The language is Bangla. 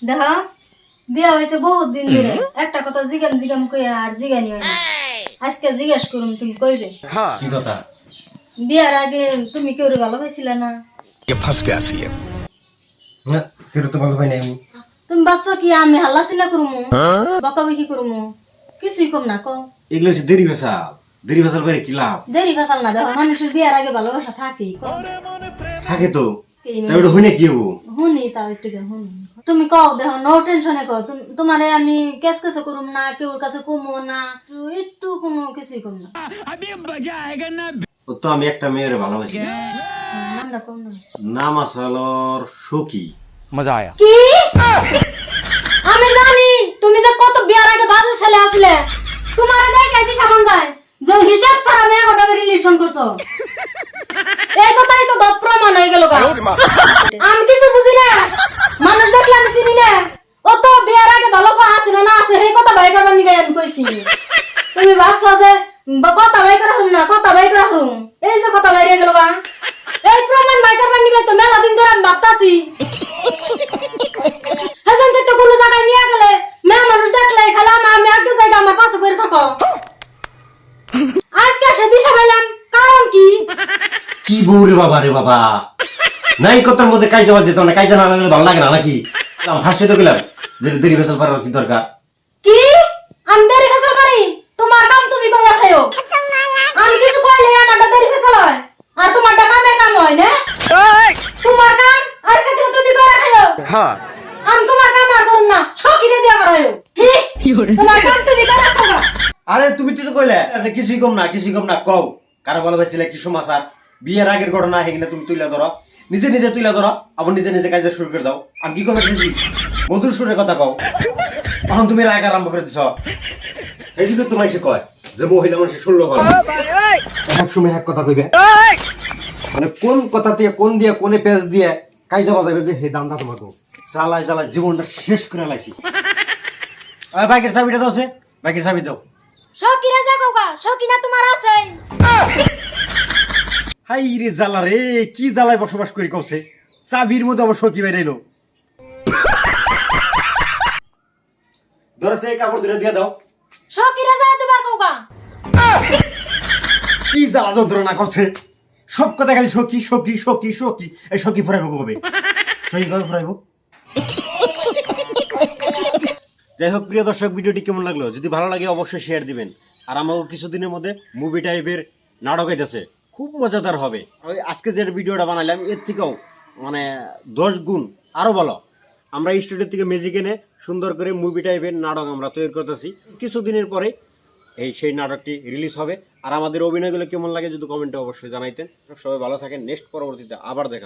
দেখা বিয়া হয়েছে বহুত দিন ধরে একটা কথা জিগাম জিগাম কই আর জিগানি হয় না আজকে জিজ্ঞাসা করুম তুমি কইবে কি কথা? বিয়ার আগে তুমি কেউ ভালোবাসিলা না ये फंस गया सी है। না কেউ তো ভালো পাই নাই আমি। তুমি ভাবছো কি আমি হাল্লা চিল্লা করুমু বকাবকি করুমু কিছুই কম না কও এগুলো হচ্ছে দেরি ভেসাল বাইরে কি লাভ দেরি ফেসাল না দেখো মানুষের বিয়ার আগে ভালোবাসা থাকেই কও থাকে তো এই তাই ওটা হই না কি হবো হুনি তাও একটু হুনি তুমি কও দেখো নো টেনশনে কও তোমারে আমি কেস কেস করুম না কেউর কাছে কমো না একটু কোনো কিছুই কম না ও তো আমি একটা মেয়ের ভালোবাসি নামটা কম না নাম আসলর সখী मजा आया। কি আমি জানি তুমি যে কত বিয়ার আগে বাজে ছেলে আসলে তোমার দেখাই কি সামান যায় যে হিসাব ছাড়া মেয়ে কটাকে রিলেশন করছো এই কথাই তো দপ প্রমাণ হয়ে গেল গা আমি কিছু বুঝি না মানুষ দেখলে আমি চিনি না ও তো বিয়ার আগে ভালো পা আছে না আছে এই কথা ভাই করবার নিগাই আমি কইছি তুমি ভাবছো যে কথা ভাই করা হল না কথা ভাই করা হল এই যে কথা বাইরে গেল গা এই প্রমাণ ভাই করবার নিগাই তো মেলা দিন ধরে আমি ভাবতাছি হাজান তো কোনো জায়গায় নিয়ে গেলে মেয়ে মানুষ দেখলে খালি আমি একটা জায়গা আমার পাশে করে থাকো আজকে সে দিশা পাইলাম কারণ কি কি বউ রে বাবা নাই কথার মধ্যে কাজ যাওয়া যেত না কাজ না লাগলে ভালো লাগে না নাকি হাসতে তো গেলাম যে দেরি ভেসাল পারার কি দরকার কি আমি দেরি ফেসাল পারি তোমার কাম তুমি করে খাইও আমি কিছু কইলে এটা দেরি ফেসাল হয় আর তোমার কামের কাম হয় না তোমার কাম আজকে থেকে তুমি করে খাইও हाँ আমি তোমার কাম আর করুম না সকিরে দিয়া করাইও তোমার কাম তুমি করে খাও আরে তুমি তো কইলে আচ্ছা কিছুই কম না কও কারো ভালোবাসছিলে কি সমাচার বিয়ের আগের ঘটনা হেগিনা তুমি তুইলা ধরো নিজে তুইলা ধরো আবার নিজে কাজ শুরু করে দাও আমি কি কবে দিছি মধুর সুরে কথা কও তখন তুমি রাগ আরম্ভ করে দিছ এই জন্য তোমায় সে কয় যে মহিলা মানুষের শুনলো ঘর এক সময় এক কথা কইবে মানে কোন কথা দিয়ে কোনে পেজ দিয়ে কাইজা বাজাবে যে হে দামটা তোমাকে জ্বালায় জীবনটা শেষ করে লাইছি বাইকের চাবিটা দাও সে বাইকের চাবি দাও সকিরা যাও গা সকিনা তোমার আছে হাই রে জ্বালা রে কি জ্বালায় বসবাস করি কৌছে চাবির মধ্যে আবার সকি বের এলো ধরেছে কাপড় ধরে দিয়ে দাও সকিরা যাও তোমার গা কি জ্বালা যন্ত্রণা করছে সব কথা খালি সকি এই সকি ফুরাইব কবে সকি কবে ফুরাইব যাই হোক প্রিয় দর্শক ভিডিওটি কেমন লাগলো যদি ভালো লাগে অবশ্যই শেয়ার দিবেন আর আমাকে কিছুদিনের মধ্যে মুভি টাইপের নাটক হইতেছে খুব মজাদার হবে ওই আজকে যে ভিডিওটা বানাইলাম এর থেকেও মানে 10 গুণ আরো ভালো আমরা স্টুডিও থেকে ম্যাজিক এনে সুন্দর করে মুভি টাইপের নাটক আমরা তৈরি করতেছি কিছুদিনের পরে সেই নাটকটি রিলিজ হবে আর আমাদের অভিনয়গুলো কেমন লাগে যদি কমেন্টে অবশ্যই জানাইতেন সবাই ভালো থাকেন নেক্সট পরবর্তীতে আবার দেখা